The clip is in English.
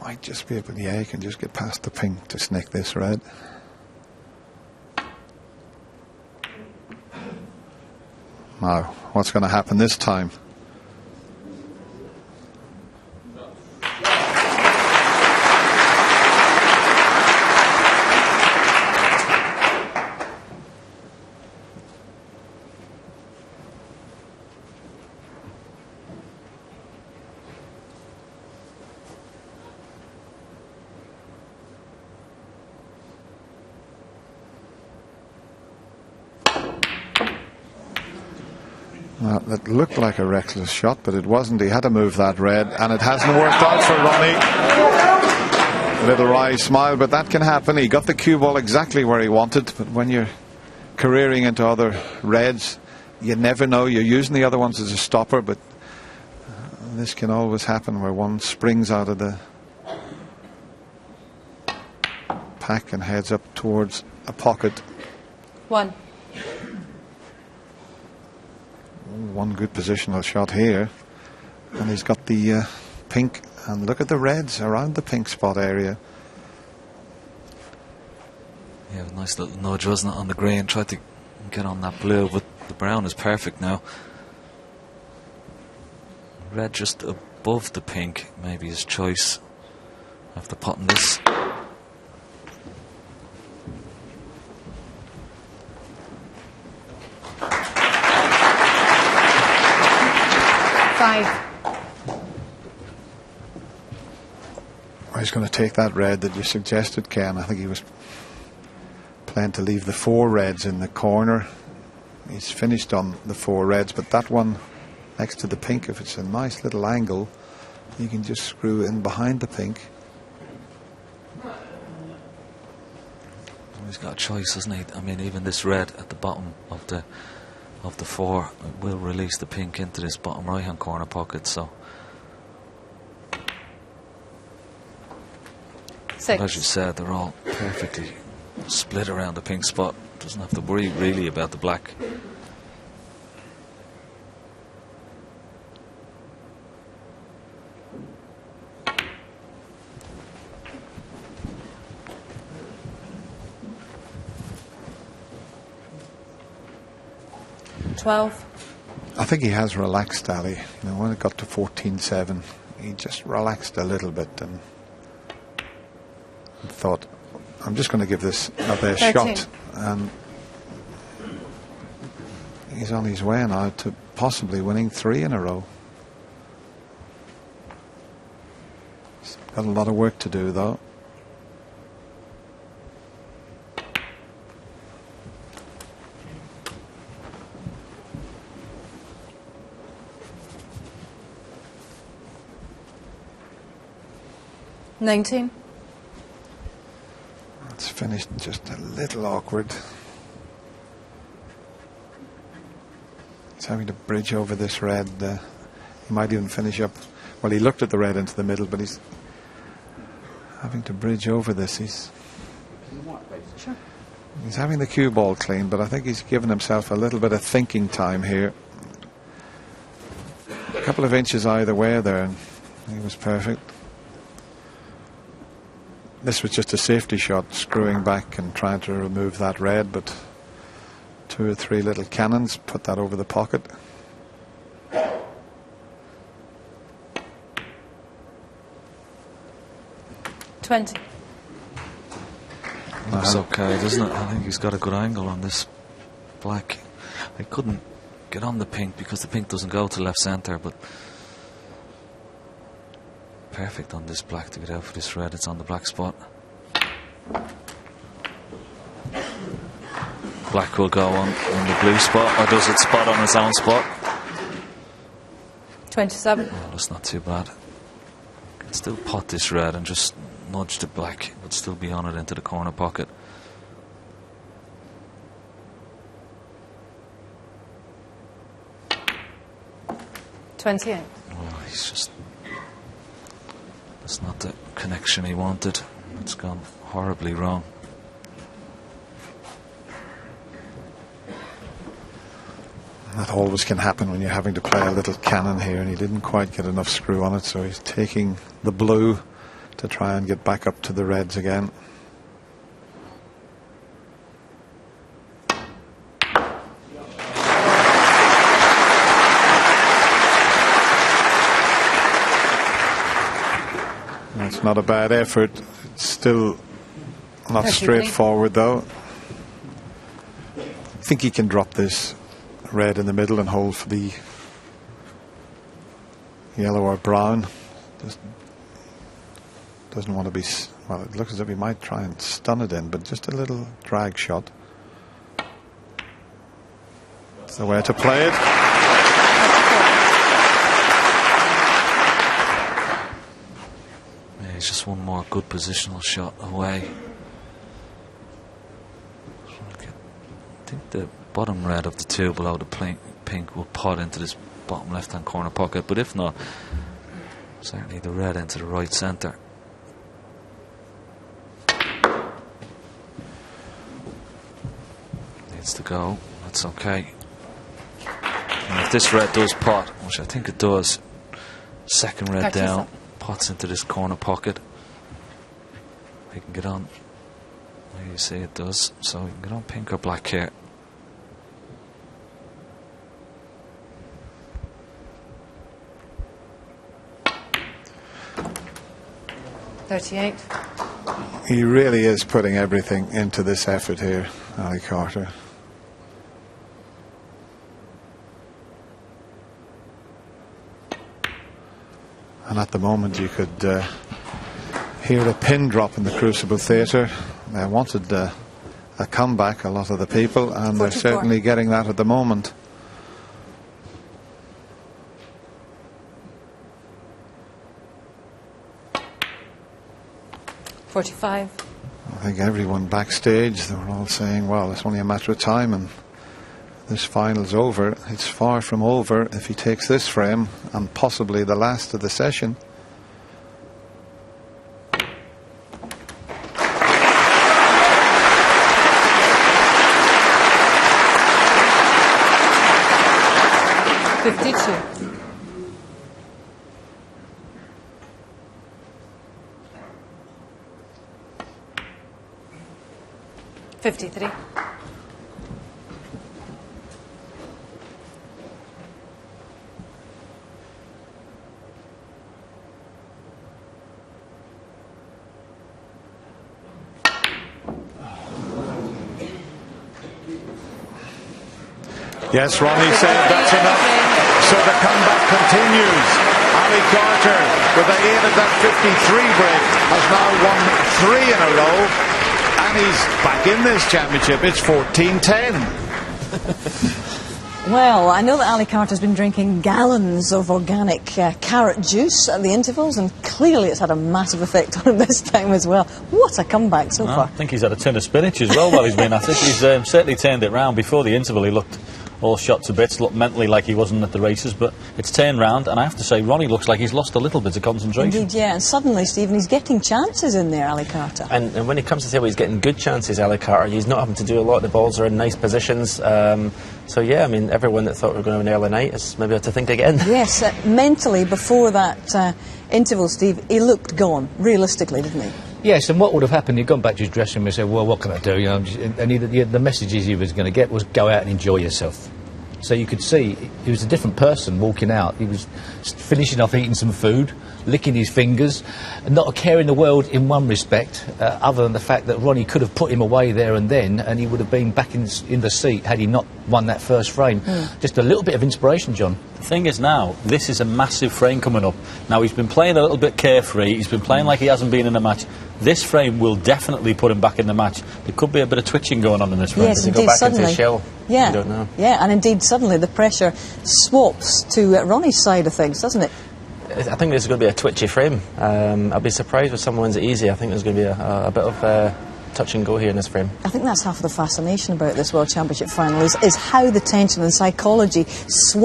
Might just be able to, yeah, you can just get past the pink to snick this red. Now, what's going to happen this time? Well, that looked like a reckless shot, but it wasn't. He had to move that red, and it hasn't worked out for Ronnie. A little wry smile, but that can happen. He got the cue ball exactly where he wanted, but when you're careering into other reds, you never know. You're using the other ones as a stopper, but this can always happen where one springs out of the pack and heads up towards a pocket. One good positional shot here, and he's got the pink, and look at the reds around the pink spot area. Yeah, nice little nudge, wasn't it, on the green? Tried to get on that blue, but the brown is perfect now. Red just above the pink, maybe his choice after potting this. He's going to take that red that you suggested, Ken. I think he was planning to leave the 4 reds in the corner. He's finished on the 4 reds, but that one next to the pink, if it's a nice little angle, you can just screw in behind the pink. He's got a choice, hasn't he? I mean, even this red at the bottom of the 4 will release the pink into this bottom right hand corner pocket, so 6. As you said, they're all perfectly split around the pink spot. Doesn't have to worry really about the black. I think he has relaxed, Ali. You know, when it got to 14-7, he just relaxed a little bit and thought, I'm just going to give this a best 13. shot. And he's on his way now to possibly winning 3 in a row. He's got a lot of work to do, though. It's finished just a little awkward. He's having to bridge over this red. He might even finish up. Well, he looked at the red into the middle, but he's having to bridge over this. He's having the cue ball clean, but I think he's given himself a little bit of thinking time here. A couple of inches either way there, and he was perfect. This was just a safety shot, screwing back and trying to remove that red, but 2 or 3 little cannons put that over the pocket. Looks okay, doesn't it? I think he's got a good angle on this black. I couldn't get on the pink because the pink doesn't go to left centre, but perfect on this black to get out for this red. It's on the black spot. Black will go on the blue spot, or does it spot on its own spot? 27. Oh, that's not too bad. Can still pot this red and just nudge the black, but still be on it into the corner pocket. $28. Oh, he's just... That's not the connection he wanted. It's gone horribly wrong. That always can happen when you're having to play a little cannon here, and he didn't quite get enough screw on it, so he's taking the blue to try and get back up to the reds again. That's not a bad effort. It's still not straightforward though. I think he can drop this red in the middle and hold for the yellow or brown. Doesn't want to be, well, it looks as if he might try and stun it in, but just a little drag shot. It's the way to play it. Yeah, it's just one more good positional shot away. I think the bottom red of the two below the pink will pot into this bottom left hand corner pocket, but if not, certainly the red into the right centre. Needs to go, that's okay. And if this red does pot, which I think it does, second red down, pots into this corner pocket. We can get on. There you see it does, so we can get on pink or black here. $38. He really is putting everything into this effort here, Ali Carter. And at the moment you could hear a pin drop in the Crucible Theatre. They wanted a comeback, a lot of the people, and 44. They're certainly getting that at the moment. $45. I think everyone backstage, they were all saying, well, it's only a matter of time and this final's over. It's far from over if he takes this frame and possibly the last of the session. $52. $53. Yes, Ronnie said that's enough. So the comeback continues. Ali Carter, with the aid of that 53 break, has now won 3 in a row. And he's back in this championship. It's 14-10. Well, I know that Ali Carter's been drinking gallons of organic carrot juice at the intervals, and clearly it's had a massive effect on him this time as well. What a comeback so far. I think he's had a tin of spinach as well while he's been at it. He's certainly turned it round. Before the interval he looked all shot to bits, looked mentally like he wasn't at the races, but it's turned round, and I have to say Ronnie looks like he's lost a little bit of concentration. Indeed, yeah, and suddenly, Stephen, he's getting chances in there, Ali Carter. And when it comes to table, he's getting good chances, Ali Carter. He's not having to do a lot. The balls are in nice positions. So, yeah, I mean, everyone that thought we were going to have an early night has maybe had to think again. Yes, mentally, before that interval, Steve, he looked gone, realistically, didn't he? Yes, and what would have happened, he'd gone back to his dressing room and said, well, what can I do? You know, and the messages he was going to get was go out and enjoy yourself. So you could see he was a different person walking out. He was finishing off eating some food, licking his fingers, and not a care in the world in one respect, other than the fact that Ronnie could have put him away there and then, and he would have been back in the seat had he not won that first frame. Just a little bit of inspiration, John. The thing is now, this is a massive frame coming up. Now, he's been playing a little bit carefree, he's been playing like he hasn't been in a match. This frame will definitely put him back in the match. There could be a bit of twitching going on in this frame. Yes, Does he go back into his shell? Yeah, You don't know. yeah, and indeed suddenly the pressure swaps to Ronnie's side of things, doesn't it? I think this is going to be a twitchy frame. I'll be surprised if someone wins it easy. I think there's going to be a bit of touch and go here in this frame. I think that's half of the fascination about this World Championship final is how the tension and psychology swing.